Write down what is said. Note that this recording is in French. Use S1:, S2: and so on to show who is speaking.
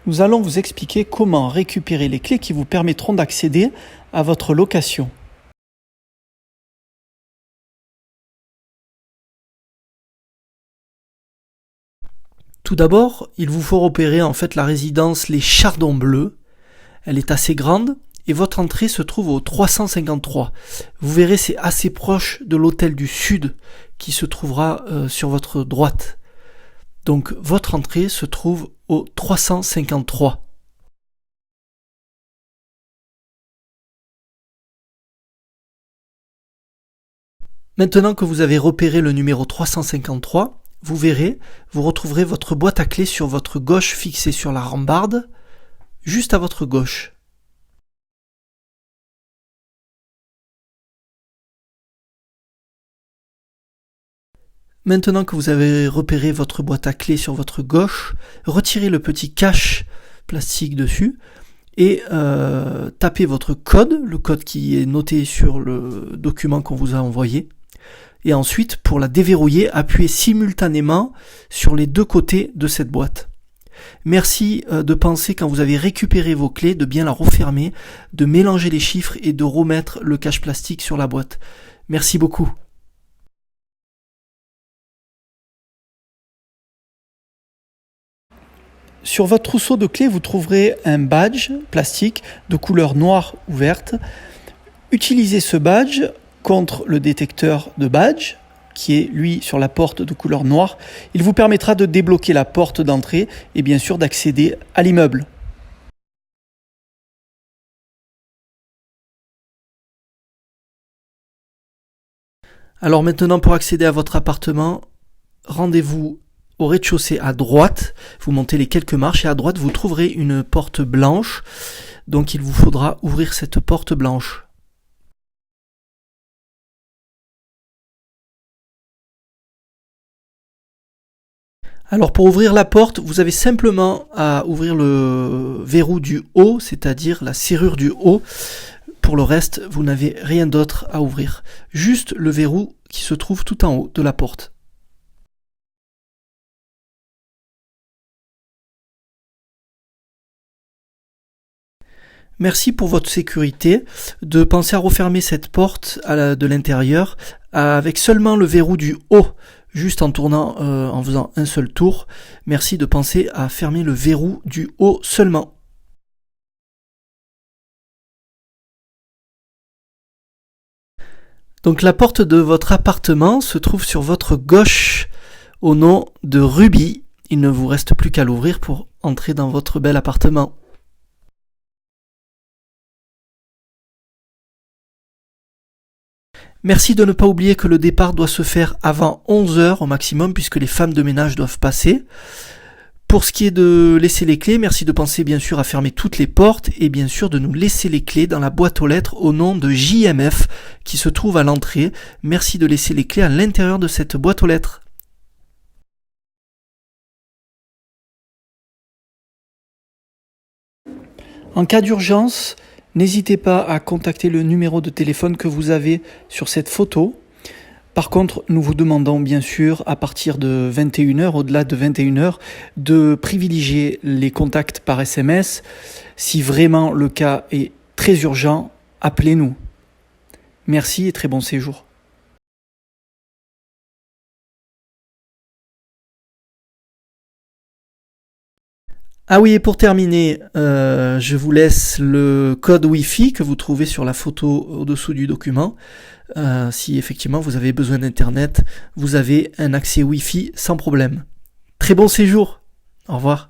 S1: nous allons vous expliquer comment récupérer les clés qui vous permettront d'accéder à votre location. Tout d'abord, il vous faut repérer la résidence Les Chardons Bleus. Elle est assez grande et votre entrée se trouve au 353. Vous verrez, c'est assez proche de l'hôtel du Sud qui se trouvera sur votre droite. Donc votre entrée se trouve au 353. Maintenant que vous avez repéré le numéro 353, vous verrez, vous retrouverez votre boîte à clés sur votre gauche fixée sur la rambarde, juste à votre gauche. Maintenant que vous avez repéré votre boîte à clés sur votre gauche, retirez le petit cache plastique dessus et tapez votre code, le code qui est noté sur le document qu'on vous a envoyé. Et ensuite, pour la déverrouiller, appuyez simultanément sur les deux côtés de cette boîte. Merci de penser, quand vous avez récupéré vos clés, de bien la refermer, de mélanger les chiffres et de remettre le cache plastique sur la boîte. Merci beaucoup. Sur votre trousseau de clés, vous trouverez un badge plastique de couleur noire ou verte. Utilisez ce badge contre le détecteur de badge, qui est lui sur la porte de couleur noire. Il vous permettra de débloquer la porte d'entrée et bien sûr d'accéder à l'immeuble. Alors maintenant, pour accéder à votre appartement, rendez-vous au rez-de-chaussée à droite. Vous montez les quelques marches et à droite, vous trouverez une porte blanche. Donc il vous faudra ouvrir cette porte blanche. Alors pour ouvrir la porte, vous avez simplement à ouvrir le verrou du haut, c'est-à-dire la serrure du haut. Pour le reste, vous n'avez rien d'autre à ouvrir. Juste le verrou qui se trouve tout en haut de la porte. Merci pour votre sécurité de penser à refermer cette porte de l'intérieur avec seulement le verrou du haut, juste en tournant, en faisant un seul tour. Merci de penser à fermer le verrou du haut seulement. Donc la porte de votre appartement se trouve sur votre gauche au nom de Ruby. Il ne vous reste plus qu'à l'ouvrir pour entrer dans votre bel appartement. Merci de ne pas oublier que le départ doit se faire avant 11h au maximum puisque les femmes de ménage doivent passer. Pour ce qui est de laisser les clés, merci de penser bien sûr à fermer toutes les portes et bien sûr de nous laisser les clés dans la boîte aux lettres au nom de JMF qui se trouve à l'entrée. Merci de laisser les clés à l'intérieur de cette boîte aux lettres. En cas d'urgence, n'hésitez pas à contacter le numéro de téléphone que vous avez sur cette photo. Par contre, nous vous demandons bien sûr, à partir de 21h, au-delà de 21h, de privilégier les contacts par SMS. Si vraiment le cas est très urgent, appelez-nous. Merci et très bon séjour. Ah oui, et pour terminer, je vous laisse le code Wi-Fi que vous trouvez sur la photo au-dessous du document. Si effectivement vous avez besoin d'Internet, vous avez un accès Wi-Fi sans problème. Très bon séjour. Au revoir.